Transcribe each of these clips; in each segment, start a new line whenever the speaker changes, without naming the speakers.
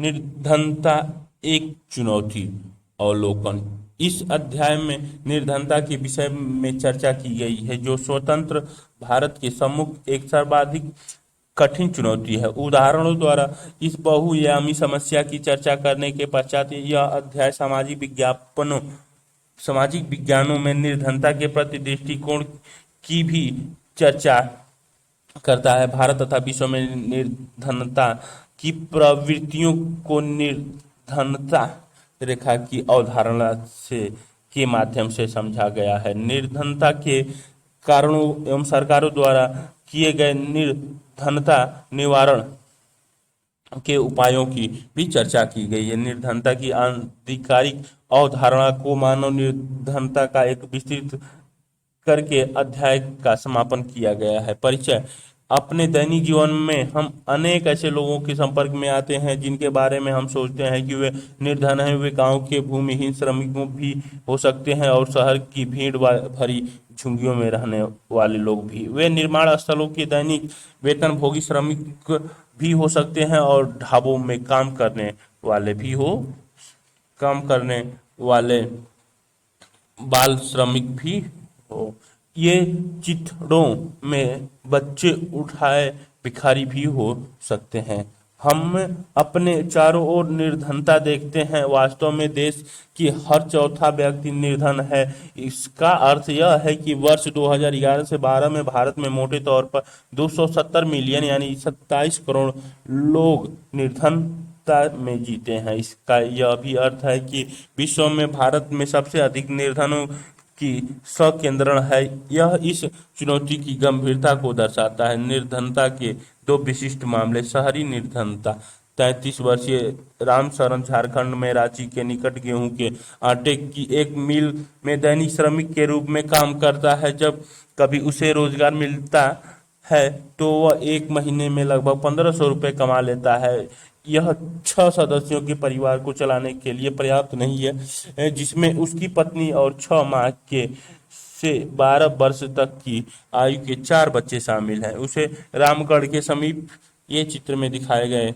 निर्धनता एक चुनौती। अवलोकन। इस अध्याय में निर्धनता के विषय में चर्चा की गई है, जो स्वतंत्र भारत के सम्मुख एक सर्वाधिक कठिन चुनौती है। उदाहरणों द्वारा इस बहुआयामी समस्या की चर्चा करने के पश्चात यह अध्याय सामाजिक विज्ञानों में निर्धनता के प्रति दृष्टिकोण की भी चर्चा करता है। भारत तथा विश्व में निर्धनता की प्रवृत्तियों को निर्धनता रेखा की अवधारणा से के माध्यम से समझा गया है। निर्धनता के कारणों एवं सरकारों द्वारा किए गए निर्धनता निवारण के उपायों की भी चर्चा की गई है। निर्धनता की आधिकारिक अवधारणा को मानव निर्धनता का एक विस्तृत करके अध्याय का समापन किया गया है। परिचय। अपने दैनिक जीवन में हम अनेक ऐसे लोगों के संपर्क में आते हैं जिनके बारे में हम सोचते हैं कि वे निर्धन हैं। वे गांव के भूमिहीन श्रमिकों भी हो सकते हैं और शहर की भीड़ भरी झुग्गियों में रहने वाले लोग भी। वे निर्माण स्थलों के दैनिक वेतनभोगी श्रमिक भी हो सकते हैं और ढाबों में काम करने वाले बाल श्रमिक भी हो। ये चित्रों में बच्चे उठाए भिखारी भी हो सकते हैं। हम अपने चारों ओर निर्धनता देखते हैं। वास्तव में देश की हर चौथा व्यक्ति निर्धन है। इसका अर्थ यह है कि वर्ष 2011 से 12 में भारत में मोटे तौर पर 270 मिलियन यानी 27 करोड़ लोग निर्धनता में जीते हैं। इसका यह भी अर्थ है कि विश्व में भारत में सबसे अधिक निर्धनों की संकेंद्रण है। यह इस चुनौती की गंभीरता को दर्शाता है। निर्धनता के दो विशिष्ट मामले। शहरी निर्धनता। 33 वर्षीय रामशरण झारखंड में रांची के निकट गेहूं के आटे की एक मिल में दैनिक श्रमिक के रूप में काम करता है। जब कभी उसे रोजगार मिलता है तो वह एक महीने में लगभग 1500 रुपये कमा लेता है। यह 6 सदस्यों के परिवार को चलाने के लिए पर्याप्त नहीं है, जिसमें उसकी पत्नी और 6 माह के से 12 वर्ष तक की आयु के 4 बच्चे शामिल हैं। उसे रामगढ़ के समीप ये चित्र में दिखाए गए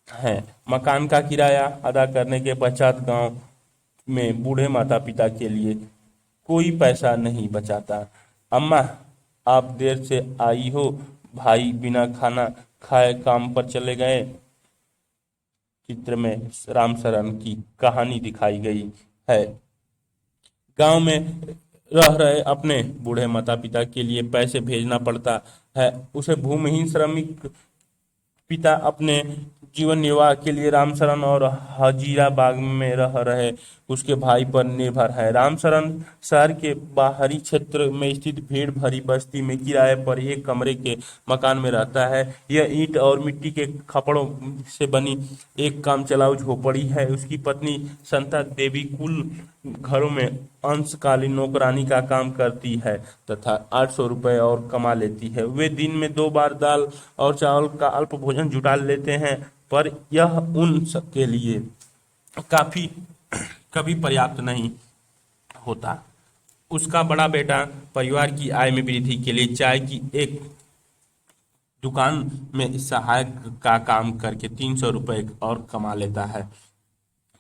हैं। मकान का किराया अदा करने के पश्चात गांव में बूढ़े माता पिता के लिए कोई पैसा नहीं बचाता। अम्मा, आप देर से आई हो। भाई बिना खाना खाए काम पर चले गए। चित्र में रामशरण की कहानी दिखाई गई है। गांव में रह रहे अपने बूढ़े माता पिता के लिए पैसे भेजना पड़ता है। उसे भूमिहीन श्रमिक पिता अपने जीवन निर्वाह के लिए रामशरण और हजीराबाग में रह रहे उसके भाई पर निर्भर है। रामशरण शहर के बाहरी क्षेत्र में स्थित भीड़ भरी बस्ती में किराए पर एक कमरे के मकान में रहता है। यह ईंट और मिट्टी के खपड़ों से बनी एक काम चलाऊ झोपड़ी है। उसकी पत्नी संता देवी कुल घरों में अंशकालीन नौकरानी का काम करती है तथा 800 रुपये और कमा लेती है। वे दिन में 2 बार दाल और चावल का अल्प भोजन जुटा लेते हैं, पर यह उन सबके लिए काफी कभी पर्याप्त नहीं होता। उसका बड़ा बेटा परिवार की आय में वृद्धि के लिए चाय की एक दुकान में सहायक का काम करके 300 रुपये और कमा लेता है।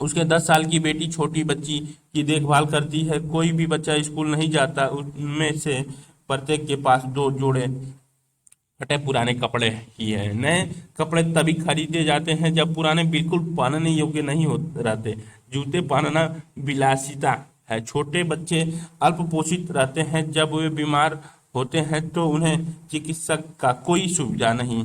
उसके 10 साल की बेटी छोटी बच्ची की देखभाल करती है। कोई भी बच्चा स्कूल नहीं जाता। उनमें से प्रत्येक के पास 2 जोड़े फटे पुराने कपड़े ही है। नए कपड़े तभी खरीदे जाते हैं जब पुराने बिल्कुल पहनने योग्य नहीं हो रहते। जूते पहनना विलासिता है। छोटे बच्चे अल्प पोषित रहते हैं। जब वे बीमार होते हैं तो उन्हें चिकित्सक का कोई सुविधा नहीं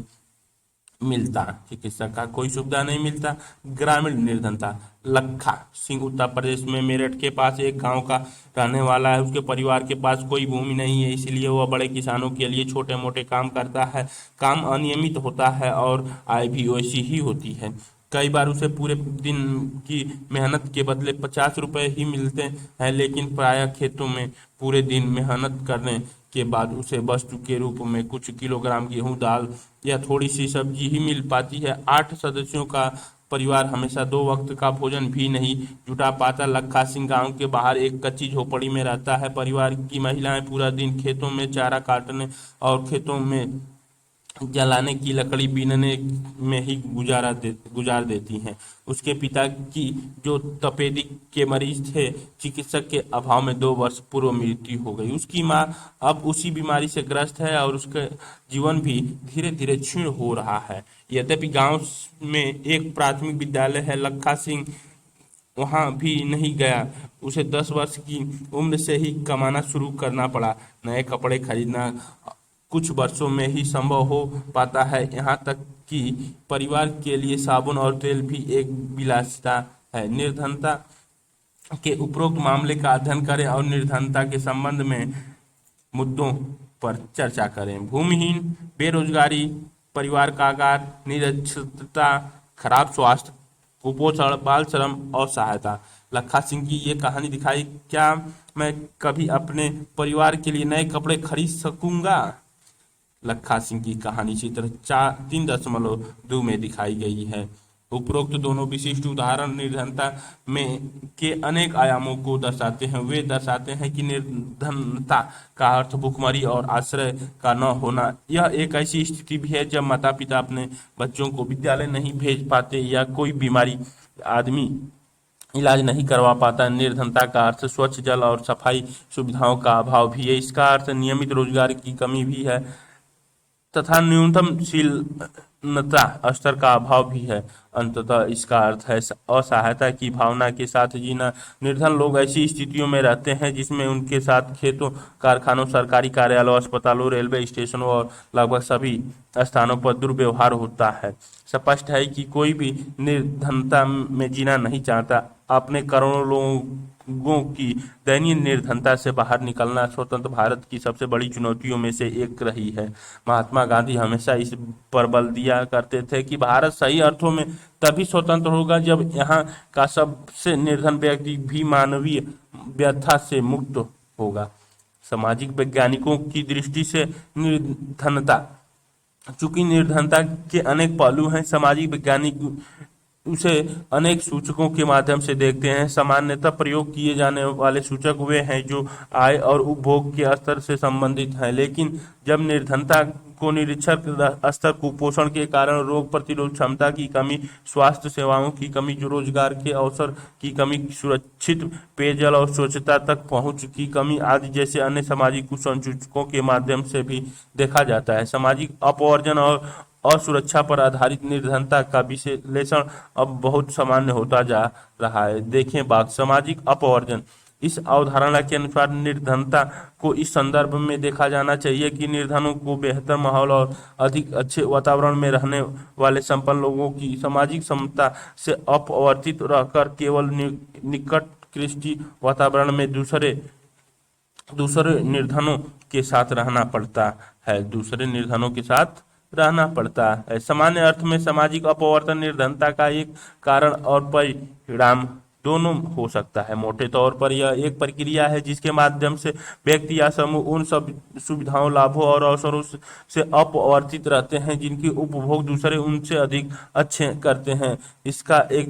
मिलता। ग्रामीण निर्धनता। लखा सिंह उत्तर प्रदेश में मेरठ के पास एक गांव का रहने वाला है। उसके परिवार के पास कोई भूमि नहीं है, इसलिए वह बड़े किसानों के लिए छोटे मोटे काम करता है। काम अनियमित होता है और आय भी वैसी ही होती है। कई बार उसे पूरे दिन की मेहनत के बदले 50 रुपये ही मिलते हैं, लेकिन प्रायः खेतों में पूरे दिन मेहनत करने के बाद उसे वस्तु के रूप में कुछ किलोग्राम गेहूं, दाल या थोड़ी सी सब्जी ही मिल पाती है। 8 सदस्यों का परिवार हमेशा 2 वक्त का भोजन भी नहीं जुटा पाता। लखा सिंह गांव के बाहर एक कच्ची झोपड़ी में रहता है। परिवार की महिलाएं पूरा दिन खेतों में चारा काटने और खेतों में जलाने की लकड़ी बीनने में ही गुजार देती हैं। उसके पिता की, जो तपेदिक के मरीज थे, चिकित्सक के अभाव में 2 वर्ष पूर्व मृत्यु हो गई। उसकी माँ अब उसी बीमारी से ग्रस्त है और उसका जीवन भी धीरे धीरे क्षीण हो रहा है। यद्यपि गांव में एक प्राथमिक विद्यालय है, लखा सिंह वहां भी नहीं गया। उसे 10 वर्ष की उम्र से ही कमाना शुरू करना पड़ा। नए कपड़े खरीदना कुछ वर्षों में ही संभव हो पाता है, यहाँ तक कि परिवार के लिए साबुन और तेल भी एक विलासिता है। निर्धनता के उपरोक्त मामले का अध्ययन करें और निर्धनता के संबंध में मुद्दों पर चर्चा करें। भूमिहीन, बेरोजगारी, परिवार का आकार, निरक्षरता, खराब स्वास्थ्य, कुपोषण, बाल श्रम और सहायता। लखा सिंह की ये कहानी दिखाई, क्या मैं कभी अपने परिवार के लिए नए कपड़े खरीद सकूंगा? लखा सिंह की कहानी चित्र 3.2 में दिखाई गई है। उपरोक्त दोनों विशिष्ट उदाहरण निर्धनता में के अनेक आयामों को दर्शाते हैं। वे दर्शाते हैं कि निर्धनता का अर्थ भुखमरी और आश्रय का न होना। यह एक ऐसी स्थिति भी है जब माता पिता अपने बच्चों को विद्यालय नहीं भेज पाते या कोई बीमारी आदमी इलाज नहीं करवा पाता। निर्धनता का अर्थ स्वच्छ जल और सफाई सुविधाओं का अभाव भी है। इसका अर्थ नियमित रोजगार की कमी भी है तथा न्यूनतम शीलता स्तर का अभाव भी है। अंततः इसका अर्थ है असहायता की भावना के साथ जीना। निर्धन लोग ऐसी स्थितियों में रहते हैं जिसमें उनके साथ खेतों, कारखानों, सरकारी कार्यालयों, अस्पतालों, रेलवे स्टेशनों और लगभग सभी स्थानों पर दुर्व्यवहार होता है। स्पष्ट है कि कोई भी निर्धनता में जीना नहीं चाहता। अपने करोड़ों लोगों की दयनीय निर्धनता से बाहर निकलना स्वतंत्र भारत की सबसे बड़ी चुनौतियों में से एक रही है। महात्मा गांधी हमेशा इस पर बल दिया करते थे कि भारत सही अर्थों में तभी स्वतंत्र होगा जब यहाँ का सबसे निर्धन व्यक्ति भी मानवीय व्यथा से मुक्त होगा। सामाजिक वैज्ञानिकों की दृष्टि से निर्धनता, चूंकि निर्धनता के अनेक पहलू हैं, सामाजिक वैज्ञानिक उसे अनेक सूचकों के माध्यम से देखते हैं। सामान्यतः प्रयोग किए जाने वाले सूचक वे हैं जो आय और उपभोग के स्तर से संबंधित हैं, लेकिन जब निर्धनता को निरक्षर स्तर, कुपोषण के कारण रोग प्रतिरोध क्षमता की कमी, स्वास्थ्य सेवाओं की कमी, जो रोजगार के अवसर की कमी, सुरक्षित पेयजल और स्वच्छता तक पहुंच की कमी आदि जैसे अन्य सामाजिक कुसंसूचकों के माध्यम से भी देखा जाता है। सामाजिक अपवर्जन और असुरक्षा पर आधारित निर्धनता का विश्लेषण अब बहुत सामान्य होता जा रहा है। देखें बात सामाजिक अपवर्जन। इस अवधारणा के अनुसार निर्धनता को इस संदर्भ में देखा जाना चाहिए कि निर्धनों को बेहतर माहौल और अधिक अच्छे वातावरण में रहने वाले संपन्न लोगों की सामाजिक क्षमता से अपवर्तित रहकर केवल निकटवर्ती वातावरण में दूसरे निर्धनों के साथ रहना पड़ता है। सामान्य अर्थ में सामाजिक अपवर्तन निर्धनता का एक कारण और परिणाम दोनों हो सकता है। मोटे तौर पर यह एक प्रक्रिया है जिसके माध्यम से व्यक्ति या समूह उन सब सुविधाओं, लाभों और अवसरों से अपवर्तित रहते हैं जिनकी उपभोग दूसरे उनसे अधिक अच्छे करते हैं। इसका एक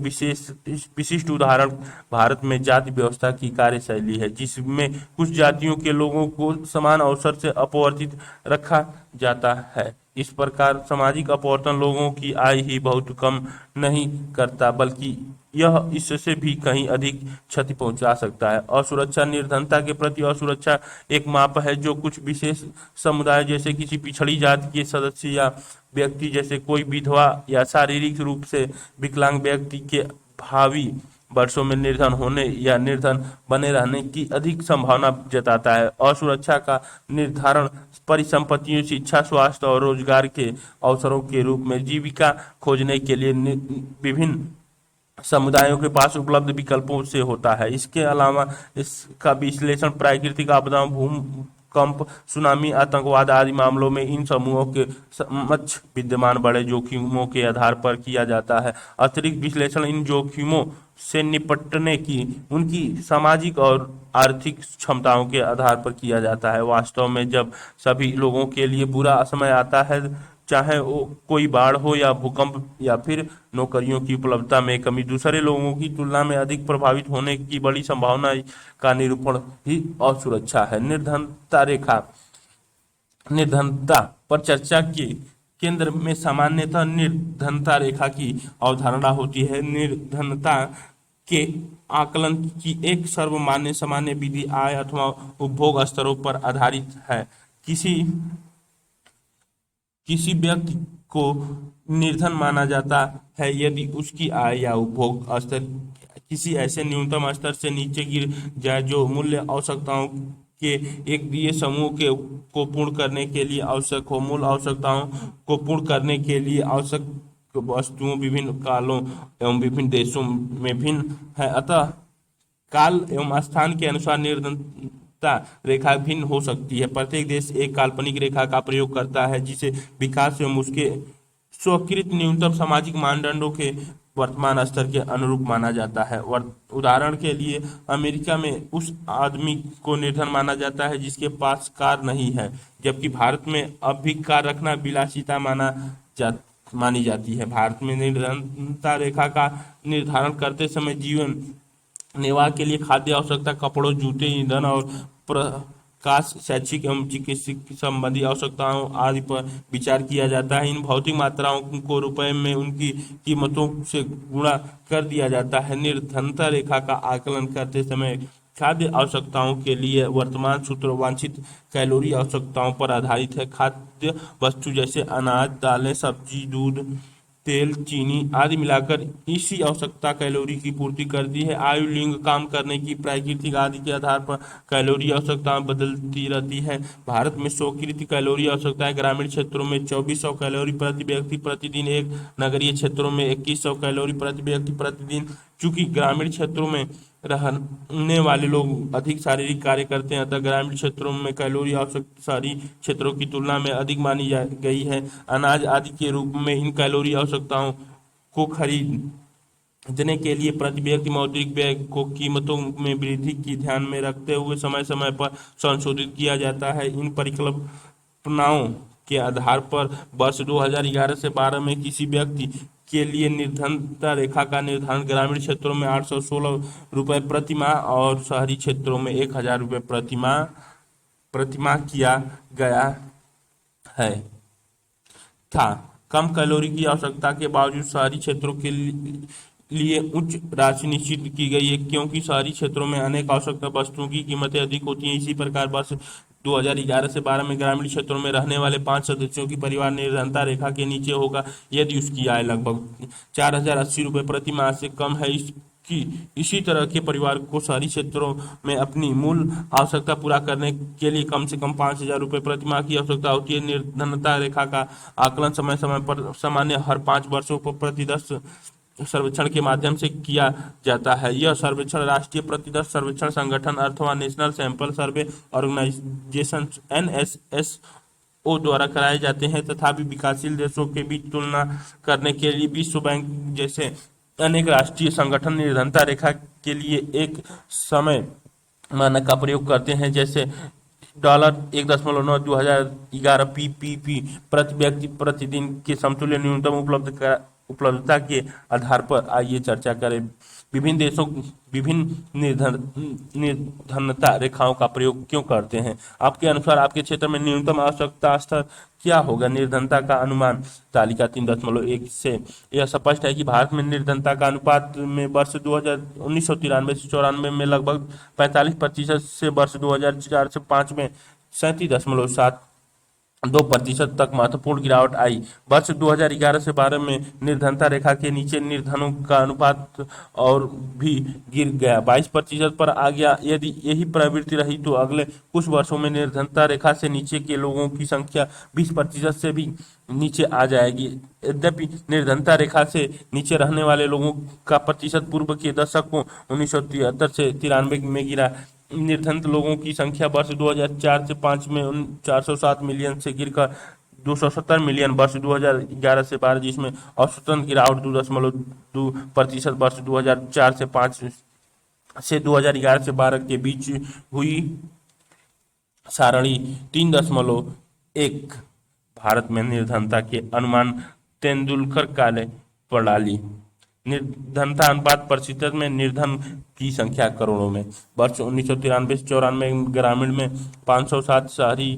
विशिष्ट उदाहरण भारत में जाति व्यवस्था की कार्यशैली है, जिसमें कुछ जातियों के लोगों को समान अवसर से अपवर्तित रखा जाता है। इस प्रकार सामाजिक अपवर्तन लोगों की आय ही बहुत कम नहीं करता, बल्कि यह इससे भी कहीं अधिक क्षति पहुंचा सकता है। असुरक्षा। निर्धनता के प्रति असुरक्षा एक माप है जो कुछ विशेष समुदाय, जैसे किसी पिछड़ी जाति के सदस्य या व्यक्ति, जैसे कोई विधवा या शारीरिक रूप से विकलांग व्यक्ति के भावी वर्षों में निर्धन होने या निर्धन बने रहने की अधिक संभावना जताता है। असुरक्षा का निर्धारण परिसंपत्तियों, शिक्षा, स्वास्थ्य और रोजगार के अवसरों के रूप में जीविका खोजने के लिए विभिन्न समुदायों के पास उपलब्ध विकल्पों से होता है। इसके अलावा इसका विश्लेषण प्राकृतिक आपदाओं, भूकंप, सुनामी, आतंकवाद आदि मामलों में इन समूहों के समक्ष विद्यमान बड़े जोखिमों के आधार पर किया जाता है। अतिरिक्त विश्लेषण इन जोखिमों से निपटने की उनकी सामाजिक और आर्थिक क्षमताओं के आधार पर किया जाता है। वास्तव में जब सभी लोगों के लिए बुरा समय आता है, चाहे वो कोई बाढ़ हो या भूकंप या फिर नौकरियों की उपलब्धता में कमी, दूसरे लोगों की तुलना में अधिक प्रभावित होने की बड़ी संभावना का निरूपण ही असुरक्षा है। निर्धनता रेखा। निर्धनता पर चर्चा की केंद्र में सामान्यतः निर्धनता रेखा की अवधारणा होती है। निर्धनता के आकलन की एक सर्वमान्य सामान्य विधि आय अथवा उपभोग स्तरों पर आधारित है। किसी किसी व्यक्ति को निर्धन माना जाता है यदि उसकी आय या उपभोग स्तर किसी ऐसे न्यूनतम स्तर से नीचे गिर जाए जो मूल्य आवश्यकताओं के एक दिए समूह के को पूर्ण करने के लिए आवश्यक हो। मूल आवश्यकताओं को पूर्ण करने के लिए आवश्यक वस्तुओं विभिन्न कालों एवं विभिन्न देशों में भिन्न है, अतः काल एवं स्थान के अनुसार निर्धनता रेखा भिन्न हो सकती है। प्रत्येक देश एक काल्पनिक रेखा का प्रयोग करता है जिसे विकास एवं उसके स्वीकृत न्यूनतम सामाजिक मानदंडों के वर्तमान स्तर के अनुरूप माना जाता है। उदाहरण के लिए अमेरिका में उस आदमी को निर्धन माना जाता है जिसके पास कार नहीं है, जबकि भारत में अब भी कार रखना विलासिता मानी जाती है। भारत में निर्धनता रेखा का निर्धारण करते समय जीवन निर्वाह के लिए खाद्य आवश्यकता, कपड़ों, जूते, ईंधन और प्रकाश, शैक्षिक एवं चिकित्सक संबंधी आवश्यकताओं आदि पर विचार किया जाता है। इन भौतिक मात्राओं को रुपए में उनकी कीमतों से गुणा कर दिया जाता है। निर्धनता रेखा का आकलन करते समय खाद्य आवश्यकताओं के लिए वर्तमान सूत्र वांछित कैलोरी आवश्यकताओं पर आधारित है। खाद्य वस्तु जैसे अनाज, दालें, सब्जी, दूध, तेल, चीनी आदि मिलाकर इसी आवश्यकता कैलोरी की पूर्ति करती है। आयु, लिंग, काम करने की प्रकृति आदि के आधार पर कैलोरी आवश्यकताएं बदलती रहती है। भारत में स्वीकृत कैलोरी आवश्यकताएं ग्रामीण क्षेत्रों में 2400 कैलोरी प्रति व्यक्ति प्रतिदिन, एक नगरीय क्षेत्रों में 2100 कैलोरी प्रति व्यक्ति प्रतिदिन। चूंकि ग्रामीण क्षेत्रों में रहने वाले लोग अधिक शारीरिक कार्य करते हैं, अतः ग्रामीण क्षेत्रों में कैलोरी आवश्यकता शहरी क्षेत्रों की तुलना में अधिक मानी गई है। अनाज आदि के रूप में इन कैलोरी आवश्यकताओं को खरीदने के लिए प्रति व्यक्ति मौद्रिक व्यय को कीमतों में वृद्धि की ध्यान में रखते हुए समय समय पर संशोधित किया जाता है। इन परिकल्पनाओं के आधार पर वर्ष 2011 से 12 में किसी व्यक्ति के लिए निर्धनता रेखा का निर्धारण ग्रामीण क्षेत्रों में 816 रुपये प्रति माह और शहरी क्षेत्रों में 1000 रुपये प्रति माह किया गया है था। कम कैलोरी की आवश्यकता के बावजूद शहरी क्षेत्रों के लिए उच्च राशि निश्चित की गई है, क्योंकि शहरी क्षेत्रों में अनेक आवश्यक वस्तुओं की कीमतें अधिक होती हैं। इसी प्रकार वर्ष 2011 से 12 में ग्रामीण क्षेत्रों में रहने वाले 5 सदस्यों की परिवार निर्धनता रेखा के नीचे होगा यदि उसकी आय लगभग 4080 रुपये प्रति माह से कम है। इसी तरह के परिवार को शहरी क्षेत्रों में अपनी मूल आवश्यकता पूरा करने के लिए कम से कम 5000 रुपये प्रति माह की आवश्यकता होती है। निर्धनता रेखा का आकलन समय समय पर सामान्य हर 5 वर्षों पर प्रति 10 सर्वेक्षण के माध्यम से किया जाता है। यह सर्वेक्षण राष्ट्रीय प्रतिदर्श सर्वेक्षण संगठन अथवा national sample survey organisation NSSO द्वारा कराए जाते हैं। तथापि विकासशील देशों के बीच तुलना करने के लिए विश्व बैंक जैसे अनेक राष्ट्रीय संगठन निर्धनता रेखा के लिए एक समय मानक का प्रयोग करते हैं, जैसे $1.9 2011 PPP प्रति व्यक्ति प्रतिदिन के समतुल्य न्यूनतम उपलब्धता के आधार पर। आइए चर्चा करें विभिन्न देशों विभिन्न निर्धनता रेखाओं का प्रयोग क्यों करते हैं। आपके अनुसार आपके क्षेत्र में न्यूनतम आवश्यकता स्तर क्या होगा? निर्धनता का अनुमान तालिका 3.1 से यह स्पष्ट है कि भारत में निर्धनता का अनुपात में वर्ष 1993 से 94 में लगभग 45% से वर्ष 2004 से 5 में 37.72% तक महत्वपूर्ण गिरावट आई। वर्ष 2011 से 12 में निर्धनता रेखा के नीचे निर्धनों का अनुपात और भी गिर गया, 22% पर आ गया। यदि यही प्रवृत्ति रही तो अगले कुछ वर्षों में निर्धनता रेखा से नीचे के लोगों की संख्या 20% से भी नीचे आ जाएगी। यद्यपि निर्धनता रेखा से नीचे रहने वाले लोगों का प्रतिशत पूर्व के दशकों 1973 से 93 में गिरा। निर्धन लोगों की संख्या वर्ष 2004 से 5 में 407 मिलियन से गिरकर 270 मिलियन वर्ष 2011 से 12, जिसमें औसतन गिरावट 2.2% वर्ष 2004 से 5 से 2011 से 12 के बीच हुई। सारणी 3.1 भारत में निर्धनता के अनुमान तेंदुलकर कार्य प्रणाली। निर्धनता अनुपात प्रतिशत में निर्धन की संख्या करोड़ों में। वर्ष 1993 से 94 ग्रामीण में 507, शहरी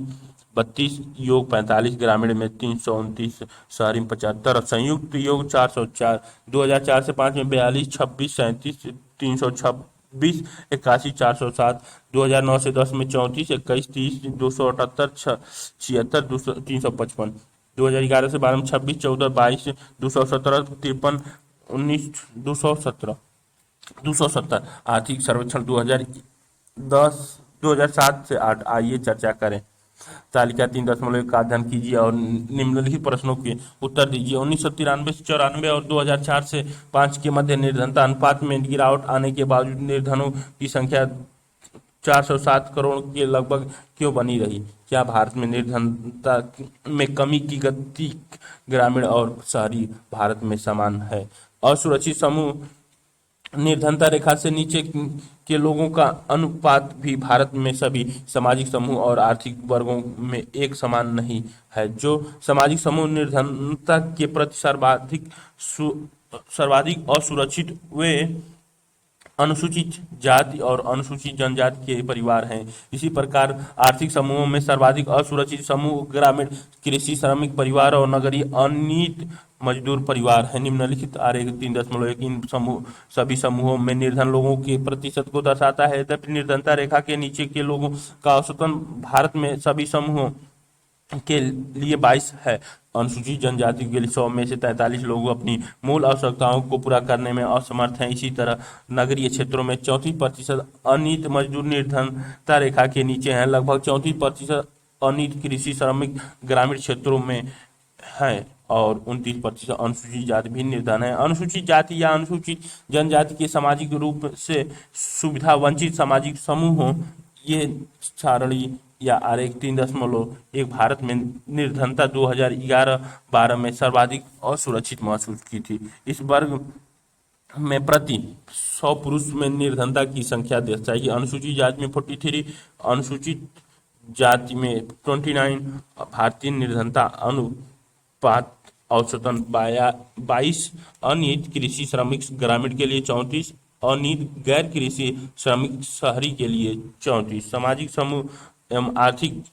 32, योग 45, ग्रामीण में 329, शहरी में 75, संयुक्त योग 404, 2004 से 5 में 42, 26, 37, 326, 81, 407, 2009 से 10 में 34, 21, 30, 278, 76, 355, 2011 से 12 में 26, 14, 22, 217, 53, 19, 270। आर्थिक सर्वेक्षण 2007 से 8, आइए चर्चा करें। तालिका 3.1 का अध्ययन कीजिए और निम्नलिखित प्रश्नों के उत्तर दीजिए। 1993 से 94 और 2004 से 5 के मध्य निर्धनता अनुपात में गिरावट आने के बावजूद निर्धनों की संख्या 407 करोड़ के लगभग क्यों बनी रही? क्या भारत में निर्धनता में कमी की गति ग्रामीण और शहरी भारत में समान है? असुरक्षित समूह निर्धनता रेखा से नीचे के लोगों का अनुपात भी भारत में सभी सामाजिक समूह और आर्थिक वर्गों में एक समान नहीं है। जो सामाजिक समूह निर्धनता के प्रति सर्वाधिक असुरक्षित वे अनुसूचित जाति और अनुसूचित जनजाति के परिवार हैं। इसी प्रकार आर्थिक समूहों में सर्वाधिक असुरक्षित समूह ग्रामीण, कृषि, श्रमिक परिवार और नगरीय अनियमित मजदूर परिवार है। निम्नलिखित आरेख 3.1 इन सभी समूहों में निर्धन लोगों के प्रतिशत को दर्शाता है। यद्यपि निर्धनता रेखा के नीचे के लोगों का औसतन भारत में सभी समूहों के लिए 22 है। अनुसूचित जनजाति के लिए 100 में से 43 लोग अपनी मूल आवश्यकताओं को पूरा करने में असमर्थ हैं। इसी तरह नगरीय क्षेत्रों में 34% अनियमित मजदूर निर्धनता रेखा के नीचे हैं। लगभग 34% अनियमित कृषि श्रमिक ग्रामीण क्षेत्रों में हैं और 29% अनुसूचित जाति भी निर्धन है। अनुसूचित जाति या अनुसूचित जनजाति के सामाजिक रूप से सुविधा वंचित सामाजिक समूहों ये सारणी या आरेख 3.1 भारत में निर्धनता 2011-12 में सर्वाधिक असुरक्षित महसूस की थी। इस वर्ग में प्रति 100 पुरुष में निर्धनता की संख्या दर्शाइए। अनुसूचित जाति में 43, अनुसूचित जाति में 29। भारतीय निर्धनता अनुपात औसतन 22, अनियमित कृषि श्रमिक ग्रामीण के लिए 34, अनियमित गैर कृषि श्रमिक शहरी के लिए 34। सामाजिक समूह एवं आर्थिक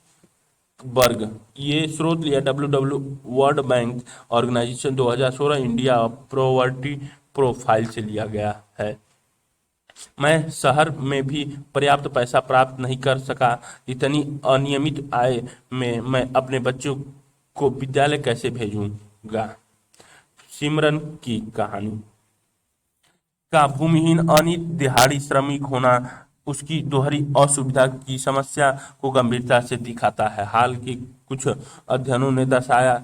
वर्ग ये स्रोत लिया WW world bank organisation 2016 India poverty profile से लिया गया है। मैं शहर में भी पर्याप्त पैसा प्राप्त नहीं कर सका। इतनी अनियमित आय में मैं अपने बच्चों को विद्यालय कैसे भेजूंगा? सिमरन की कहानी का भूमिहीन अनियमित दिहाड़ी श्रमिक होना उसकी दोहरी असुविधा की समस्या को गंभीरता से दिखाता है। हाल के कुछ अध्ययनों ने दर्शाया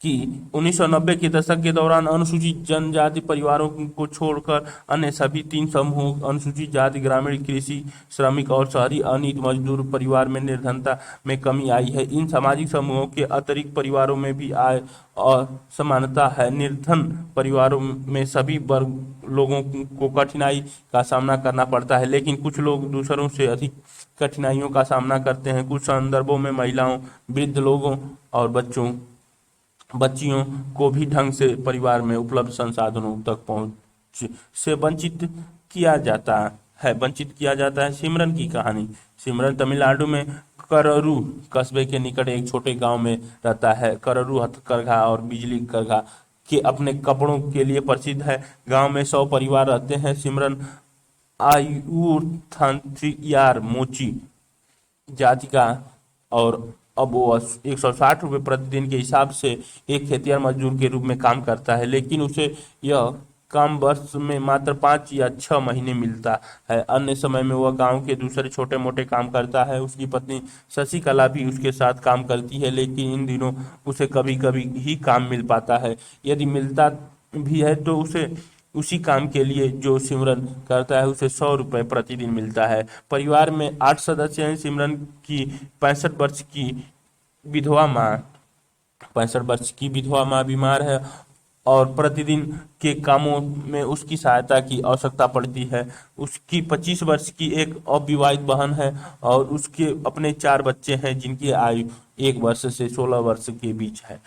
कि 1990 के दशक के दौरान अनुसूचित जनजाति परिवारों को छोड़कर अन्य सभी 3 समूहों अनुसूचित जाति, ग्रामीण, कृषि श्रमिक और शहरी अनियमित मजदूर परिवार में निर्धनता में कमी आई है। इन सामाजिक समूहों के अतिरिक्त परिवारों में भी आय असमानता है। निर्धन परिवारों में सभी वर्ग लोगों को कठिनाई का सामना करना पड़ता है, लेकिन कुछ लोग दूसरों से अधिक कठिनाइयों का सामना करते हैं। कुछ संदर्भों में महिलाओं, वृद्ध लोगों और बच्चियों को भी ढंग से परिवार में उपलब्ध संसाधनों तक पहुंच से वंचित किया जाता है। सिमरन की कहानी। सिमरन तमिलनाडु में कररू कस्बे के निकट एक छोटे गांव में रहता है। कररू हथकरघा और बिजली करघा के अपने कपड़ों के लिए प्रसिद्ध है। गांव में 100 परिवार रहते हैं। सिमरन आयुथांथियार मोची जाति का और अब वो 160 रुपये प्रतिदिन के हिसाब से एक खेतिहर मजदूर के रूप में काम करता है, लेकिन उसे यह काम वर्ष में मात्र 5 या 6 महीने मिलता है। अन्य समय में वह गांव के दूसरे छोटे मोटे काम करता है। उसकी पत्नी शशिकला भी उसके साथ काम करती है, लेकिन इन दिनों उसे कभी कभी ही काम मिल पाता है। यदि मिलता भी है तो उसे उसी काम के लिए जो सिमरन करता है उसे 100 रुपये प्रतिदिन मिलता है। परिवार में 8 सदस्य हैं। सिमरन की 65 वर्ष की विधवा माँ बीमार है और प्रतिदिन के कामों में उसकी सहायता की आवश्यकता पड़ती है। उसकी 25 वर्ष की एक अविवाहित बहन है और उसके अपने 4 बच्चे हैं जिनकी आयु 1 वर्ष से 16 वर्ष के बीच है।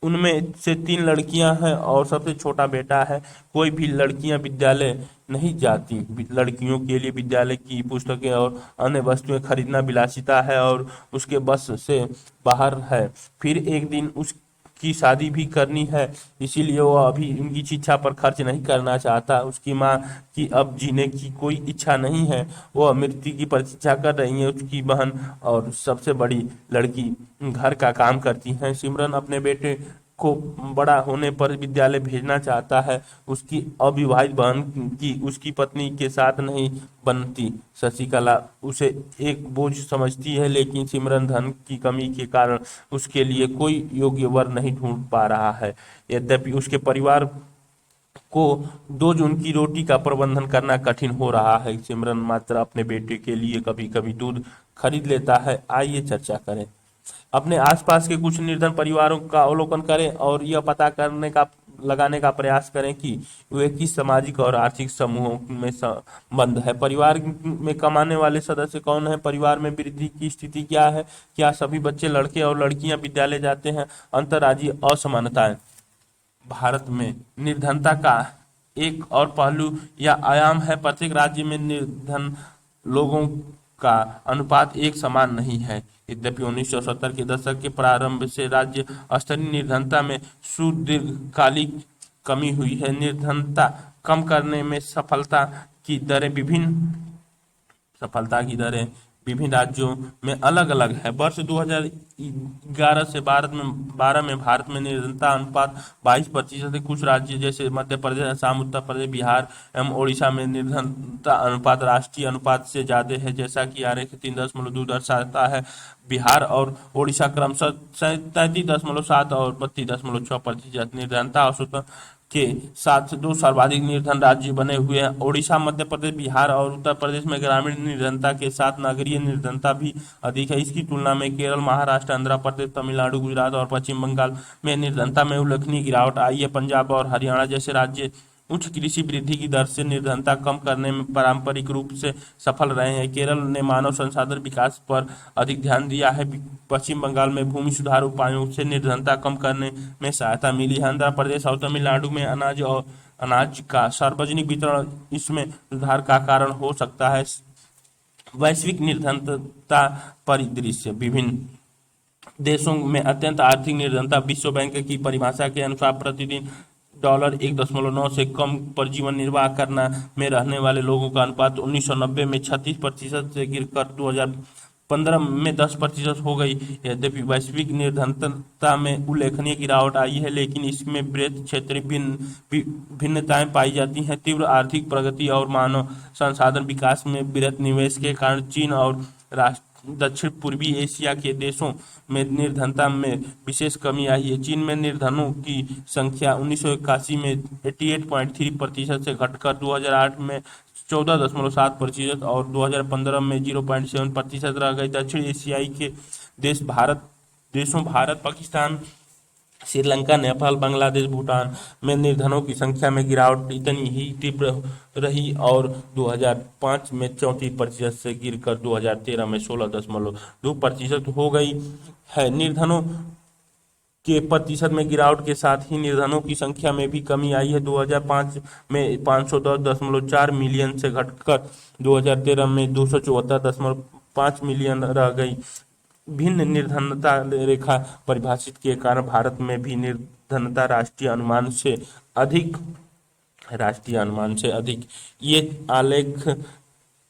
उनमें से 3 लड़कियां हैं और सबसे छोटा बेटा है। कोई भी लड़कियां विद्यालय नहीं जाती। लड़कियों के लिए विद्यालय की पुस्तकें और अन्य वस्तुएं खरीदना विलासिता है और उसके बस से बाहर है। फिर एक दिन उसकी शादी भी करनी है, इसीलिए वो अभी उनकी शिक्षा पर खर्च नहीं करना चाहता। उसकी माँ की अब जीने की कोई इच्छा नहीं है, वो मृत्यु की प्रतीक्षा कर रही है। उसकी बहन और सबसे बड़ी लड़की घर का काम करती हैं। सिमरन अपने बेटे को बड़ा होने पर विद्यालय भेजना चाहता है। उसकी अविवाहित बहन की उसकी पत्नी के साथ नहीं बनती। शशिकला उसे एक बोझ समझती है, लेकिन सिमरन धन की कमी के कारण उसके लिए कोई योग्य वर नहीं ढूंढ पा रहा है। यद्यपि उसके परिवार को 2 जून की रोटी का प्रबंधन करना कठिन हो रहा है। सिमरन मात्र अपने बेटे के लिए कभी कभी दूध खरीद लेता है। आइए चर्चा करें। अपने आसपास के कुछ निर्धन परिवारों का अवलोकन करें और यह पता करने का लगाने का प्रयास करें कि वे किस सामाजिक और आर्थिक समूहों में संबंध है। परिवार में कमाने वाले सदस्य कौन है? परिवार में वृद्धि की स्थिति क्या है? क्या सभी बच्चे लड़के और लड़कियां विद्यालय जाते हैं? अंतर्राज्यीय असमानताएं। भारत में निर्धनता का एक और पहलू या आयाम है। प्रत्येक राज्य में निर्धन लोगों का अनुपात एक समान नहीं है। यद्यपि 1970 के दशक के प्रारंभ से राज्य स्तरीय निर्धनता में सुदीर्घकालिक कमी हुई है। निर्धनता कम करने में सफलता की दरें विभिन्न राज्यों में अलग अलग है। वर्ष 2011 से 12 में भारत में निर्धनता अनुपात 22% है। कुछ राज्य जैसे मध्य प्रदेश, असम, उत्तर प्रदेश, बिहार एवं ओडिशा में निर्धनता अनुपात राष्ट्रीय अनुपात से ज्यादा है, जैसा कि आरेख 3.2 दर्शाता है। बिहार और ओडिशा क्रमशः 33.7 और 32.6% निर्धनता औसत के साथ 2 सर्वाधिक निर्धन राज्य बने हुए हैं। ओडिशा, मध्य प्रदेश, बिहार और उत्तर प्रदेश में ग्रामीण निर्धनता के साथ नगरीय निर्धनता भी अधिक है। इसकी तुलना में केरल, महाराष्ट्र, आंध्र प्रदेश, तमिलनाडु, गुजरात और पश्चिम बंगाल में निर्धनता में उल्लेखनीय गिरावट आई है। पंजाब और हरियाणा जैसे राज्य उच्च कृषि वृद्धि की दर से निर्धनता कम करने में पारंपरिक रूप से सफल रहे हैं। केरल ने मानव संसाधन विकास पर अधिक ध्यान दिया है। पश्चिम बंगाल में भूमि सुधार उपायों से निर्धनता कम करने में सहायता मिली है। आंध्र प्रदेश और तमिलनाडु में अनाज का सार्वजनिक वितरण इसमें सुधार का कारण हो सकता है। वैश्विक निर्धनता परिदृश्य। विभिन्न देशों में अत्यंत आर्थिक निर्धनता। विश्व बैंक की परिभाषा के अनुसार प्रतिदिन $1.9 से कम पर जीवन निर्वाह करना में रहने वाले लोगों का अनुपात 1990 में 36% से गिरकर 2015 में 10% हो गई। यद्यपि वैश्विक निर्धनता में उल्लेखनीय गिरावट आई है, लेकिन इसमें वृहत क्षेत्रीय भिन्नताएं पाई जाती हैं। तीव्र आर्थिक प्रगति और मानव संसाधन विकास में वृहत निवेश के कारण चीन और दक्षिण पूर्वी एशिया के देशों में निर्धनता में विशेष कमी आई है। चीन में निर्धनों की संख्या 1981 में 88.3% से घटकर 2008 में 14.7% और 2015 में 0.7% रह गई। दक्षिण एशियाई के देशों भारत, पाकिस्तान, श्रीलंका, नेपाल, बांग्लादेश, भूटान में निर्धनों की संख्या में गिरावट इतनी ही तीव्र रही और 2005 में 34% से गिरकर 2013 में 16.2% हो गई है। निर्धनों के प्रतिशत में गिरावट के साथ ही निर्धनों की संख्या में भी कमी आई है। 2005 में 510.4 मिलियन से घटकर 2013 में 274.5 मिलियन रह गई। भिन्न निर्धनता रेखा परिभाषित के कारण भारत में भी निर्धनता राष्ट्रीय अनुमान से अधिक। ये आलेख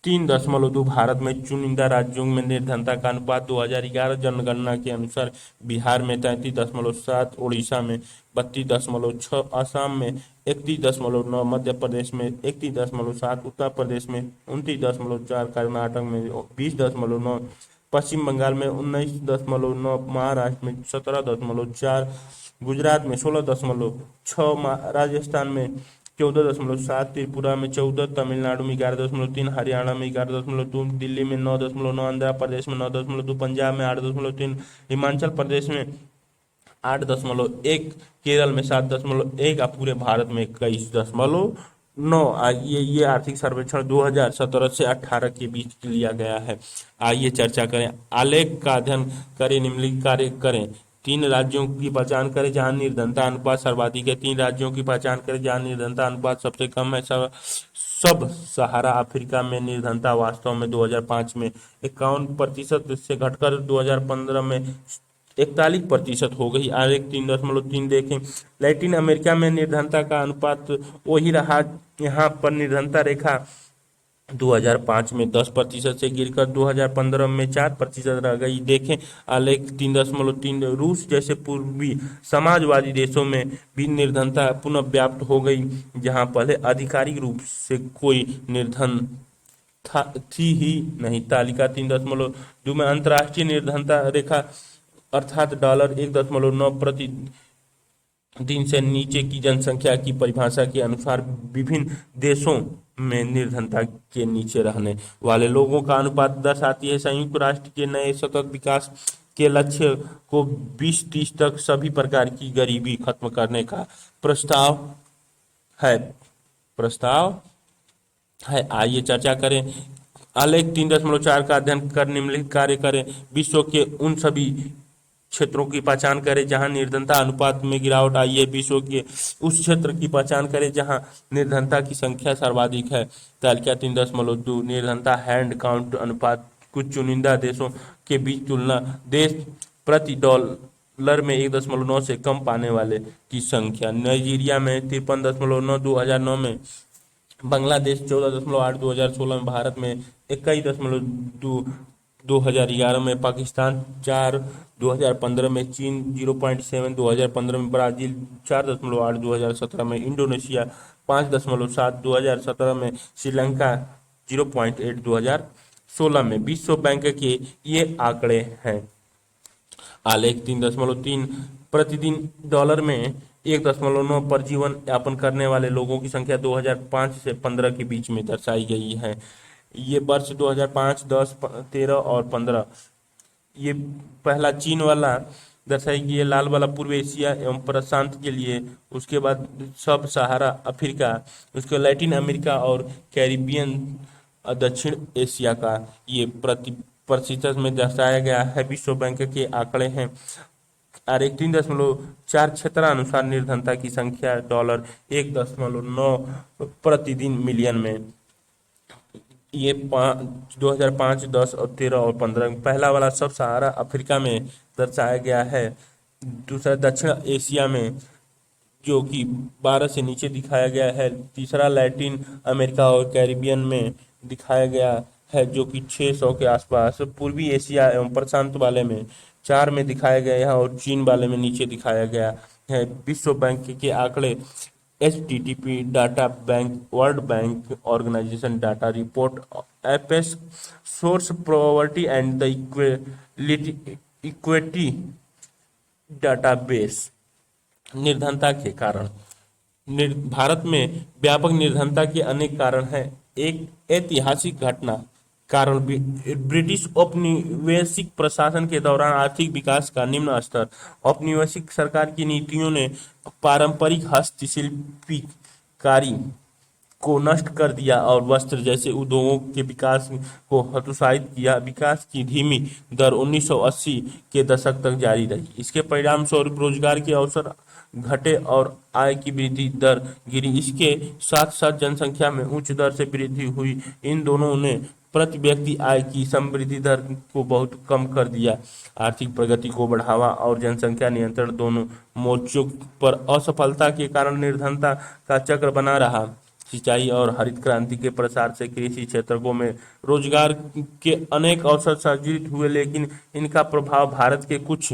3.2 भारत में चुनिंदा राज्यों में निर्धनता का अनुपात 2011 जनगणना के अनुसार बिहार में 33.7, ओडिशा में 32.6, असम में 31.9, मध्य प्रदेश में 31.7, उत्तर प्रदेश में 29.4, कर्नाटक में 20.9, पश्चिम बंगाल में 19.9, महाराष्ट्र में 17.4, गुजरात में 16.6, राजस्थान में 14.7, त्रिपुरा में 14, तमिलनाडु में 11.3, हरियाणा में 11.2, दिल्ली में 9.9, आंध्र प्रदेश में 9.2, पंजाब में 8.3, हिमाचल प्रदेश में 8.1, केरल में 7.1 और पूरे भारत में 21.9। ये आर्थिक सर्वेक्षण 2017 से 18 के बीच लिया गया है। आइए चर्चा करें। आलेख का अध्ययन करें, निम्नलिखित कार्य करें। 3 राज्यों की पहचान करें जहां निर्धनता अनुपात सर्वाधिक है। 3 राज्यों की पहचान करें जहां निर्धनता अनुपात सबसे कम है। सब सहारा अफ्रीका में निर्धनता वास्तव में 2005 में 51% से घटकर 2015 में 41% हो गई। आरेख 3.3 देखें। लैटिन अमेरिका में निर्धनता का अनुपात वही रहा। यहाँ पर निर्धनता रेखा 2005 में 10% से गिरकर 2015 में 4% रह गई। देखें आलेख 3.3। रूस जैसे पूर्वी समाजवादी देशों में भी निर्धनता पुनः व्याप्त हो गई, जहां पहले आधिकारिक रूप से कोई निर्धन थी ही नहीं। तालिका 3.2 में अंतर्राष्ट्रीय निर्धनता रेखा अर्थात $1.9 प्रति दिन से नीचे की जनसंख्या की परिभाषा के अनुसार विभिन्न देशों में निर्धनता के नीचे रहने वाले लोगों का अनुपात दर्शाती है। संयुक्त राष्ट्र के नए सतत विकास के लक्ष्य को 2030 तक सभी प्रकार की गरीबी खत्म करने का प्रस्ताव है। आइए चर्चा करें। आलेख 3.4 का अध्ययन कर निम्नलिखित कार्य करें। विश्व के उन सभी क्षेत्रों की पहचान करें जहां निर्धनता अनुपात में गिरावट आई है। विश्व के उस क्षेत्र की पहचान करें जहां निर्धनता की संख्या सर्वाधिक है। तालिका 3.2 निर्धनता हैंड काउंट अनुपात कुछ चुनिंदा देशों के बीच तुलना। देश प्रति डॉलर में 1.9 से कम पाने वाले की संख्या। नाइजीरिया में 53.9 2009 में, बांग्लादेश 14.8 2016 में, भारत में 21.2 2011 में, पाकिस्तान 4 2015 में, चीन 0.7 2015 में, ब्राजील 4.8 2017 में, इंडोनेशिया 5.7 2017 में, श्रीलंका 0.8 2016 में। विश्व बैंक के ये आंकड़े हैं। आलेख 3.3 प्रतिदिन डॉलर में 1.9 पर जीवन यापन करने वाले लोगों की संख्या 2005 से 15 के बीच में दर्शाई गई है। ये वर्ष 2005, 10, 13 और 15। ये पहला चीन वाला दर्शाई गई है, लाल वाला पूर्व एशिया एवं प्रशांत के लिए, उसके बाद सब सहारा अफ्रीका, उसके लैटिन अमेरिका और कैरिबियन दक्षिण एशिया का ये प्रतिशत में दर्शाया गया है। विश्व बैंक के आंकड़े हैं। आरेख 3.4 क्षेत्रानुसार निर्धनता की संख्या $1.9 प्रतिदिन मिलियन में। ये 2005, 10 और 13 और 15 में पहला वाला सब सहारा अफ्रीका में दर्शाया गया है। दूसरा दक्षिण एशिया में जो कि 12 से नीचे दिखाया गया है। तीसरा लैटिन अमेरिका और कैरिबियन में दिखाया गया है जो कि 600 के आसपास। पूर्वी एशिया एवं प्रशांत वाले में 4 में दिखाया गया है और चीन वाले में नीचे दिखाया गया है। विश्व बैंक के आंकड़े HTTP data bank, world bank organisation data report, एपेस source poverty and the equity database. निर्धनता के कारण भारत में व्यापक निर्धनता के अनेक कारण हैं। एक ऐतिहासिक घटना कारण ब्रिटिश औपनिवेशिक प्रशासन के दौरान आर्थिक विकास का निम्न स्तर। औपनिवेशिक सरकार की नीतियों ने पारंपरिक हस्तशिल्पकारी को नष्ट कर दिया और वस्त्र जैसे उद्योगों के विकास को हतोत्साहित किया। विकास की धीमी दर 1980 के दशक तक जारी रही। इसके परिणाम स्वरूप रोजगार के अवसर घटे और आय की वृद्धि दर गिरी। इसके साथ साथ जनसंख्या में उच्च दर से वृद्धि हुई। इन दोनों ने प्रति व्यक्ति आय की समृद्धि दर को बहुत कम कर दिया। आर्थिक प्रगति को बढ़ावा और जनसंख्या नियंत्रण दोनों मोर्चों पर असफलता के कारण निर्धनता का चक्र बना रहा। सिंचाई और हरित क्रांति के प्रसार से कृषि क्षेत्रों में रोजगार के अनेक अवसर सृजित हुए, लेकिन इनका प्रभाव भारत के कुछ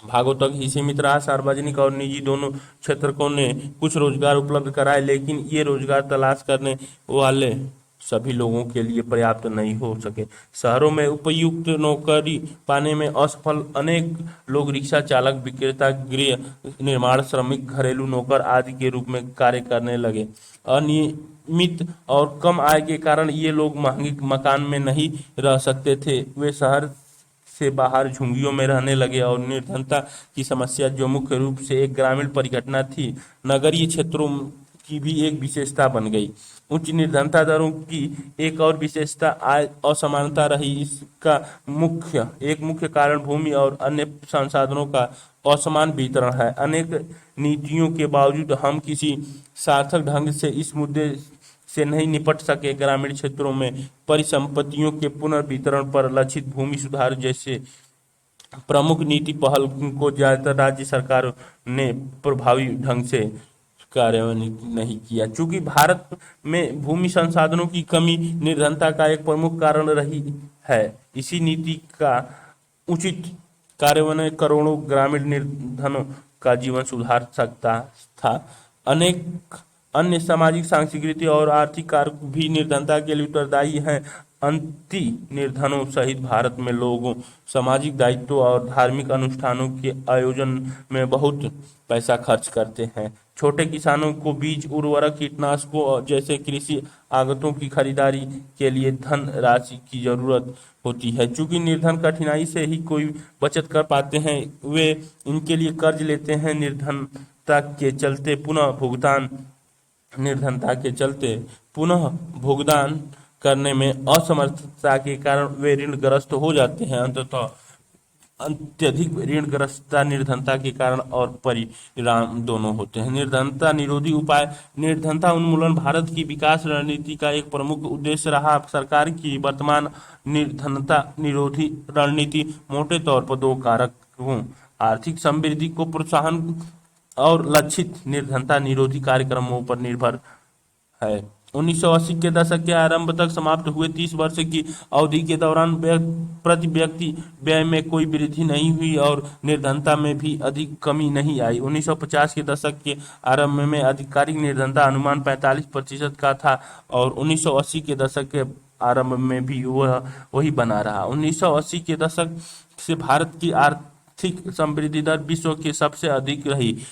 भागों तक ही सीमित रहा। सार्वजनिक और निजी दोनों क्षेत्रों ने कुछ रोजगार उपलब्ध कराए, लेकिन ये रोजगार तलाश करने वाले सभी लोगों के लिए पर्याप्त नहीं हो सके। शहरों में उपयुक्त नौकरी पाने में असफल अनेक लोग रिक्शा चालक, विक्रेता, गृह निर्माण श्रमिक, घरेलू नौकर आदि के रूप में कार्य करने लगे। अनियमित और कम आय के कारण ये लोग महंगे मकान में नहीं रह सकते थे। वे शहर से बाहर झुंगियों में रहने लगे और निर्धनता की समस्या, जो मुख्य रूप से एक ग्रामीण परिघटना थी, नगरीय क्षेत्रों की भी एक विशेषता बन गई। उच्च निर्धनता दरों की एक और विशेषता आय असमानता रही। इसका मुख्य कारण भूमि और अन्य संसाधनों का असमान वितरण है। अनेक नीतियों के बावजूद हम किसी सार्थक ढंग से इस मुद्दे से नहीं निपट सके। ग्रामीण क्षेत्रों में परिसंपत्तियों के पुनर्वितरण पर लक्षित भूमि सुधार जैसे प्रमुख नीति पहल को ज्यादातर राज्य सरकारों ने प्रभावी ढंग से कार्यान्वित नहीं किया। चूंकि भारत में भूमि संसाधनों की कमी निर्धनता का एक प्रमुख कारण रही है, इसी नीति का उचित कार्यान्वयन करोड़ों ग्रामीण निर्धनों का जीवन सुधार सकता था। अनेक अन्य सामाजिक, सांस्कृतिक और आर्थिक कारक भी निर्धनता के लिए उत्तरदायी हैं। अंति निर्धनों सहित भारत में लोगों सामाजिक दायित्वों और धार्मिक अनुष्ठानों के आयोजन में बहुत पैसा खर्च करते हैं। छोटे किसानों को बीज, उर्वरक, कीटनाशकों और जैसे कृषि आगतों की खरीदारी के लिए धन राशि की जरूरत होती है। चूंकि निर्धन कठिनाई से ही कोई बचत कर पाते हैं, वे इनके लिए कर्ज लेते हैं। निर्धनता के चलते पुनः भुगतान करने में असमर्थता के कारण वे ऋणग्रस्त हो जाते हैं। अंततः अत्यधिक ऋणग्रस्तता निर्धनता के कारण और परिणाम दोनों होते हैं। निर्धनता निरोधी उपाय। निर्धनता उन्मूलन भारत की विकास रणनीति का एक प्रमुख उद्देश्य रहा। सरकार की वर्तमान निर्धनता निरोधी रणनीति मोटे तौर पर दो कारकों, आर्थिक समृद्धि को प्रोत्साहन और लक्षित निर्धनता निरोधी कार्यक्रमों पर निर्भर है। 1980 के दशक के आरंभ तक समाप्त हुए 30 वर्ष की अवधि के दौरान प्रति व्यक्ति व्यय में कोई वृद्धि नहीं हुई और निर्धनता में भी अधिक कमी नहीं आई। 1950 के दशक के आरंभ में आधिकारिक निर्धनता अनुमान 45% का था और 1980 के दशक के आरंभ में भी वह वही बना रहा। 1980 के दशक से भारत की आर्थिक समृद्धि दर विश्व की सबसे अधिक रही।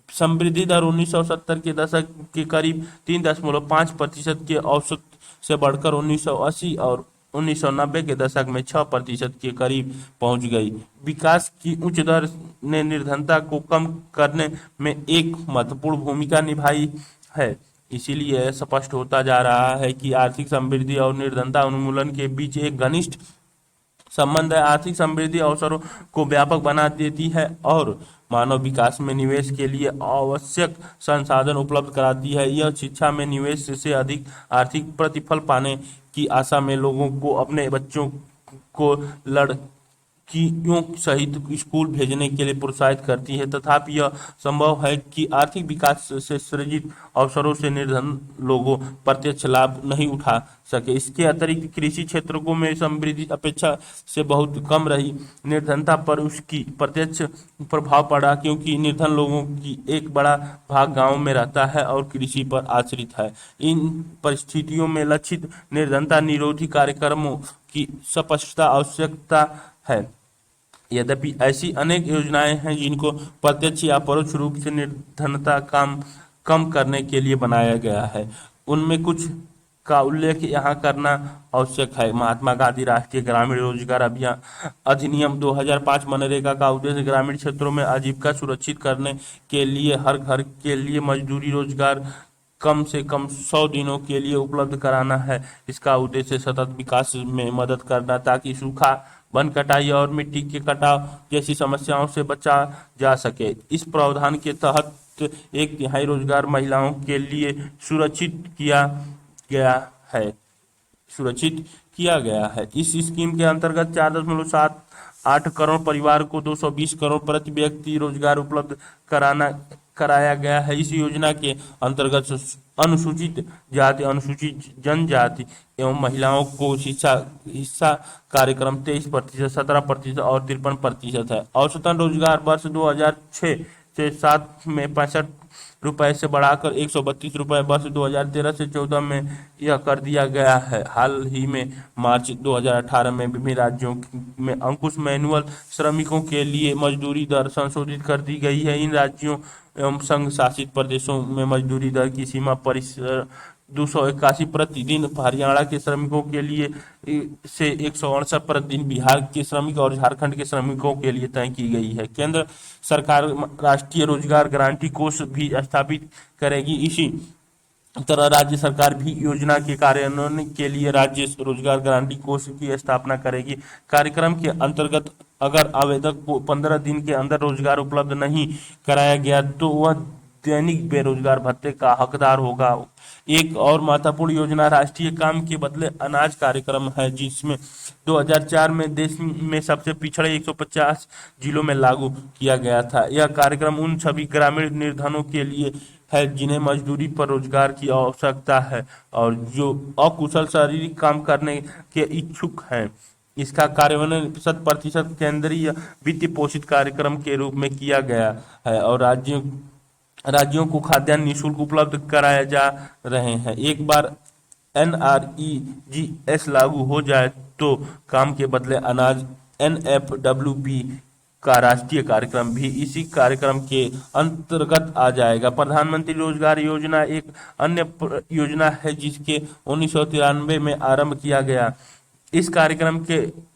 समृद्धि दर 1970 के दशक के करीब 3.5% के औसत से बढ़कर 1980 और 1990 के दशक में 6% के करीब पहुंच गई। विकास की उच्च दर ने निर्धनता को कम करने में एक महत्वपूर्ण भूमिका निभाई है। इसीलिए यह स्पष्ट होता जा रहा है कि आर्थिक समृद्धि और निर्धनता उन्मूलन के बीच एक घनिष्ठ संबंध है। आर्थिक समृद्धि अवसरों को व्यापक बना देती है और मानव विकास में निवेश के लिए आवश्यक संसाधन उपलब्ध कराती है। यह शिक्षा में निवेश से अधिक आर्थिक प्रतिफल पाने की आशा में लोगों को अपने बच्चों को लड़कियों सहित स्कूल भेजने के लिए प्रोत्साहित करती है। तथापि यह संभव है कि आर्थिक विकास से सृजित अवसरों से निर्धन लोगों प्रत्यक्ष लाभ नहीं उठा सके। इसके अतिरिक्त कृषि क्षेत्रों में समृद्धि अपेक्षा से बहुत कम रही। निर्धनता पर उसकी प्रत्यक्ष प्रभाव पड़ा क्योंकि निर्धन लोगों की एक बड़ा भाग गांव में रहता है और कृषि पर आश्रित है। इन परिस्थितियों में लक्षित निर्धनता निरोधी कार्यक्रमों की स्पष्टता आवश्यकता है। यद्यपि ऐसी अनेक योजनाएं हैं जिनको प्रत्यक्ष या परोक्ष रूप से निर्धनता कम करने के लिए बनाया गया है। उनमें कुछ का उल्लेख यहाँ करना आवश्यक है। महात्मा गांधी राष्ट्रीय ग्रामीण रोजगार अभियान अधिनियम 2005 मनरेगा का उद्देश्य ग्रामीण क्षेत्रों में आजीविका सुरक्षित करने के लिए हर घर के लिए मजदूरी रोजगार कम से कम 100 दिनों के लिए उपलब्ध कराना है। इसका उद्देश्य सतत विकास में मदद करना ताकि सूखा, वन कटाई और मिट्टी के कटाव जैसी समस्याओं से बचा जा सके। इस प्रावधान के तहत 1/3 रोजगार महिलाओं के लिए सुरक्षित किया गया है। इस स्कीम के अंतर्गत 4.78 करोड़ परिवार को 220 करोड़ प्रति व्यक्ति रोजगार उपलब्ध कराया गया है। इस योजना के अंतर्गत अनुसूचित जाति, अनुसूचित जनजाति एवं महिलाओं को हिस्सा कार्यक्रम 23%, 17% और 53% है। औसतन रोजगार वर्ष 2006 से 7 में 65 रुपए से बढ़ाकर 132 रुपए वर्ष 2013 से 14 में यह कर दिया गया है। हाल ही में मार्च 2018 में विभिन्न राज्यों में अंकुश मैनुअल श्रमिकों के लिए मजदूरी दर संशोधित कर दी गई है। इन राज्यों एवं संघ शासित प्रदेशों में मजदूरी दर की सीमा 281 प्रतिदिन हरियाणा के श्रमिकों के लिए से 168 प्रतिदिन बिहार के श्रमिक और झारखंड के श्रमिकों के लिए तय की गई है। केंद्र सरकार राष्ट्रीय रोजगार गारंटी कोष भी स्थापित करेगी। इसी तरह राज्य सरकार भी योजना के कार्यान्वयन के लिए राज्य रोजगार गारंटी कोष की स्थापना करेगी। कार्यक्रम के अंतर्गत अगर आवेदक को 15 दिन के अंदर रोजगार उपलब्ध नहीं कराया गया तो वह दैनिक बेरोजगार भत्ते का हकदार होगा। एक और महत्वपूर्ण योजना राष्ट्रीय काम के बदले अनाज कार्यक्रम है, जिसमें 2004 में देश में सबसे पिछड़े 150 जिलों में लागू किया गया था। यह कार्यक्रम उन सभी ग्रामीण निर्धनों के लिए है जिन्हें मजदूरी पर रोजगार की आवश्यकता है और जो अकुशल शारीरिक काम करने के इच्छुक हैं। इसका कार्यान्वयन 100% केंद्रीय वित्त पोषित कार्यक्रम के रूप में किया गया है और राज्यों को खाद्यान्न निःशुल्क उपलब्ध कराए जा रहे हैं। एक बार NREGS लागू हो जाए तो काम के बदले अनाज NFWP का राष्ट्रीय कार्यक्रम भी इसी कार्यक्रम के अंतर्गत आ जाएगा। प्रधानमंत्री रोजगार योजना एक अन्य योजना है जिसके 1993 में आरंभ किया गया। इस कार्यक्रम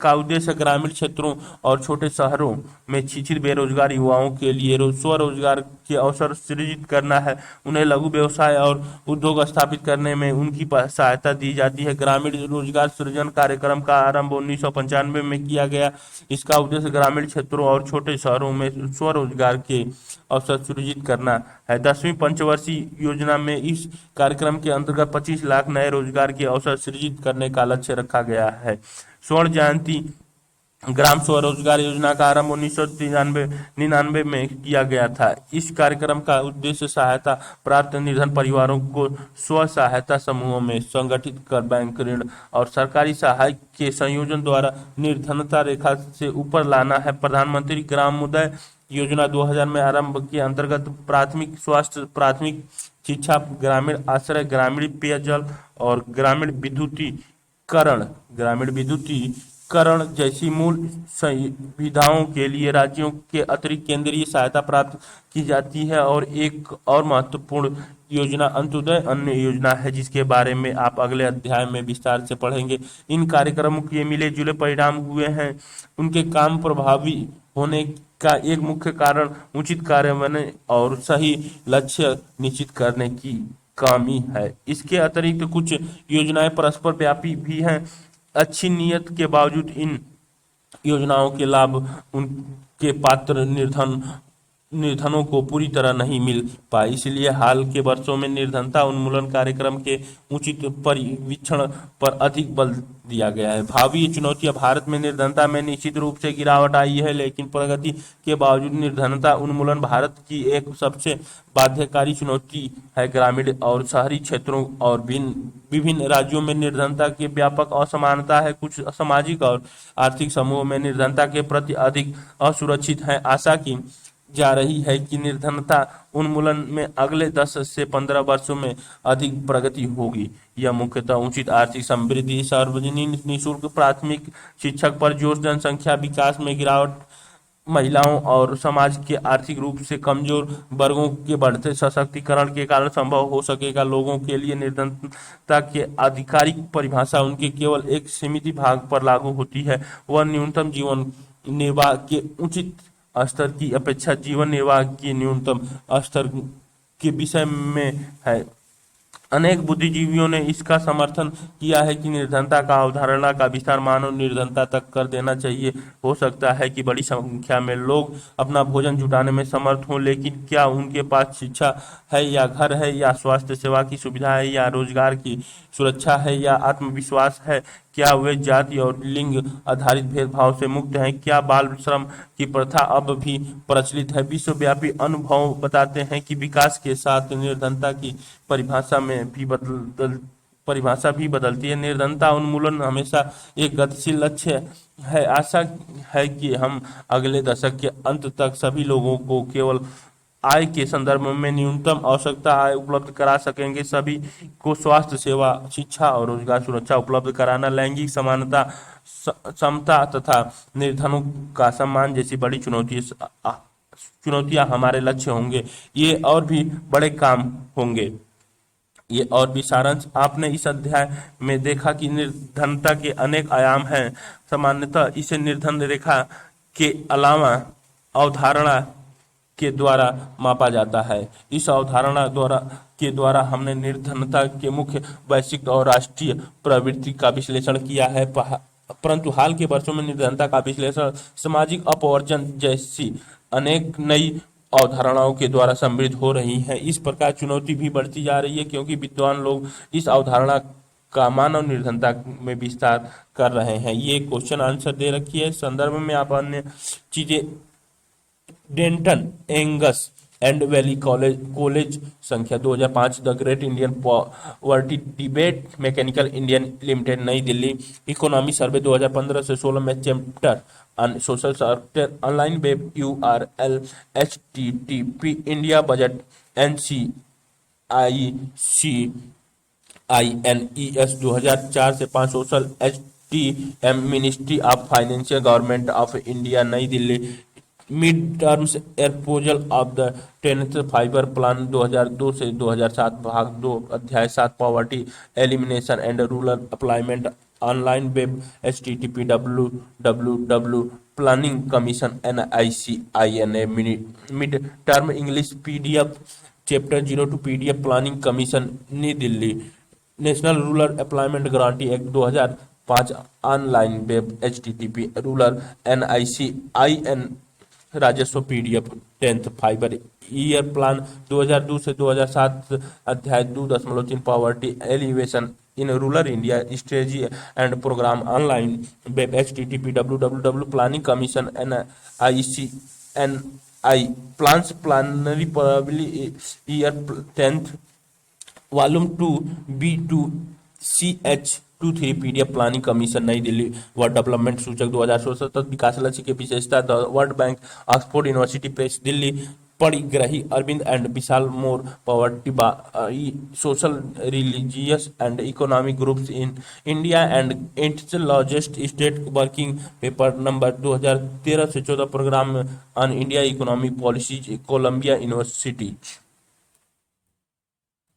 का उद्देश्य ग्रामीण क्षेत्रों और छोटे शहरों में शिक्षित बेरोजगार युवाओं के लिए स्वरोजगार के अवसर सृजित करना है। उन्हें लघु व्यवसाय और उद्योग स्थापित करने में उनकी सहायता दी जाती है। ग्रामीण रोजगार सृजन कार्यक्रम का आरंभ 1995 में किया गया। इसका उद्देश्य ग्रामीण क्षेत्रों और छोटे शहरों में स्वरोजगार के अवसर सृजित करना है। 10वीं पंचवर्षीय योजना में इस कार्यक्रम के अंतर्गत 25 लाख नए रोजगार के अवसर सृजित करने का लक्ष्य रखा गया है। स्वर्ण जयंती ग्राम स्वरोजगार योजना का आरंभ 1999 में किया गया था। इस कार्यक्रम का उद्देश्य सहायता प्राप्त निर्धन परिवारों को स्व सहायता समूहों में संगठित कर बैंक ऋण और सरकारी सहायता के संयोजन द्वारा निर्धनता रेखा से ऊपर लाना है। प्रधानमंत्री ग्रामोदय योजना 2000 में आरंभ के अंतर्गत प्राथमिक स्वास्थ्य, प्राथमिक शिक्षा, ग्रामीण आश्रय, ग्रामीण पेयजल और ग्रामीण विद्युतीकरण जैसी मूल सुविधाओं के लिए राज्यों के अतिरिक्त केंद्रीय सहायता प्राप्त की जाती है। और एक और महत्वपूर्ण योजना अंत्योदय अन्न योजना है जिसके बारे में आप अगले अध्याय में विस्तार से पढ़ेंगे। इन कार्यक्रमों के मिले जुले परिणाम हुए हैं। उनके काम प्रभावी होने का एक मुख्य कारण उचित कार्यान्वयन और सही लक्ष्य निश्चित करने की कमी है। इसके अतिरिक्त कुछ योजनाएं परस्पर व्यापी भी हैं। अच्छी नीयत के बावजूद इन योजनाओं के लाभ उनके पात्र निर्धनों को पूरी तरह नहीं मिल पाए। इसलिए हाल के वर्षों में निर्धनता उन्मूलन कार्यक्रम के उचित परिवीक्षण पर अधिक बल दिया गया है। भावी चुनौतियां भारत में निर्धनता में निश्चित रूप से गिरावट आई है, लेकिन प्रगति के बावजूद निर्धनता उन्मूलन भारत की एक सबसे बाध्यकारी चुनौती है। ग्रामीण और शहरी क्षेत्रों और विभिन्न राज्यों में निर्धनता की व्यापक असमानता है। कुछ सामाजिक और आर्थिक समूहों में निर्धनता के प्रति अधिक असुरक्षित है। आशा की जा रही है कि निर्धनता उन्मूलन में अगले 10 से 15 वर्षों में अधिक प्रगति होगी। यह मुख्यतः उचित आर्थिक समृद्धि, सार्वजनिक निःशुल्क प्राथमिक शिक्षक पर जोर, जनसंख्या विकास में गिरावट, महिलाओं और समाज के आर्थिक रूप से कमजोर वर्गों के बढ़ते सशक्तिकरण के कारण संभव हो सकेगा। लोगों के लिए निर्धनता के आधिकारिक परिभाषा उनके केवल एक सीमित भाग पर लागू होती है। वह न्यूनतम जीवन निर्वाह के उचित स्तर की अपेक्षा जीवन निर्वाह के न्यूनतम स्तर के विषय में है। अनेक बुद्धिजीवियों ने इसका समर्थन किया है कि निर्धनता का अवधारणा का विस्तार मानव निर्धनता तक कर देना चाहिए। हो सकता है कि बड़ी संख्या में लोग अपना भोजन जुटाने में समर्थ हों, लेकिन क्या उनके पास शिक्षा है या घर है या स्वास्थ्य सेवा की सुविधा है या रोजगार की सुरक्षा है या आत्मविश्वास है? क्या वे जाति और लिंग आधारित भेदभाव से मुक्त हैं? क्या बाल श्रम की प्रथा अब भी प्रचलित है? विश्वव्यापी अनुभव बताते हैं कि विकास के साथ निर्धनता की परिभाषा भी बदलती है। निर्धनता उन्मूलन हमेशा एक गतिशील लक्ष्य है। आशा है कि हम अगले दशक के अंत तक सभी लोगों को केवल आय के संदर्भ में न्यूनतम आवश्यकता आय उपलब्ध करा सकेंगे। सभी को स्वास्थ्य सेवा, शिक्षा और रोजगार सुरक्षा उपलब्ध कराना, लैंगिक समानता, समता तथा निर्धनों का सम्मान जैसी बड़ी चुनौतियां हमारे लक्ष्य होंगे। ये और भी बड़े काम होंगे। ये और भी सारांश, आपने इस अध्याय में देखा कि निर्धनता के अनेक आयाम हैं। सामान्यतः इसे निर्धन रेखा के अलावा अवधारणा के द्वारा मापा जाता है। इस अवधारणा द्वारा हमने निर्धनता के मुख्य वैश्विक और राष्ट्रीय प्रवृत्ति का विश्लेषण किया है। परंतु हाल के वर्षों में निर्धनता का विश्लेषण सामाजिक अपवर्जन जैसी अनेक नई अवधारणाओं के द्वारा समृद्ध हो रही है। इस प्रकार चुनौती भी बढ़ती जा रही है, क्योंकि विद्वान लोग इस अवधारणा का मानव निर्धनता में विस्तार कर रहे हैं। ये क्वेश्चन आंसर दे रखी है। संदर्भ में आप अन्य चीजें, Denton Angus and valley college संख्या 2005, the great Indian poverty debate, mechanical Indian limited, नई दिल्ली, इकोनॉमी सर्वे 2015 से 16 में chapter social sector, online web URL http India budget NCICINES 2004 से 5, social HTM, ministry of financial, government of India, नई Delhi, mid terms appraisal of the 10th fibre plan 2002 से 2007, भाग 2, अध्याय 7, poverty elimination and rural employment, online web http www planning commission NICINA, mid term English PDF chapter 02 PDF planning commission, नई Delhi, national rural employment guarantee act 2005, online web http rural NICIN राजस्व PDF 10th fibre year plan 2002 से 2007, अध्याय 2.3, poverty elevation in rural India strategy and programme, online web http www planning commission NICNI plans, plenary probably year 10th, volume 2 B2 CH23 PDF planning commission, नई Delhi, world development सूचक 2016, तथा विकास लक्ष्य की विशेषता, the world bank, Oxford university press, Delhi, परिग्रही Arvind and Vishal More, poverty social, religious and economic groups in India and its largest state, working paper number 2013 से 14, programme on India economic policies, Columbia university.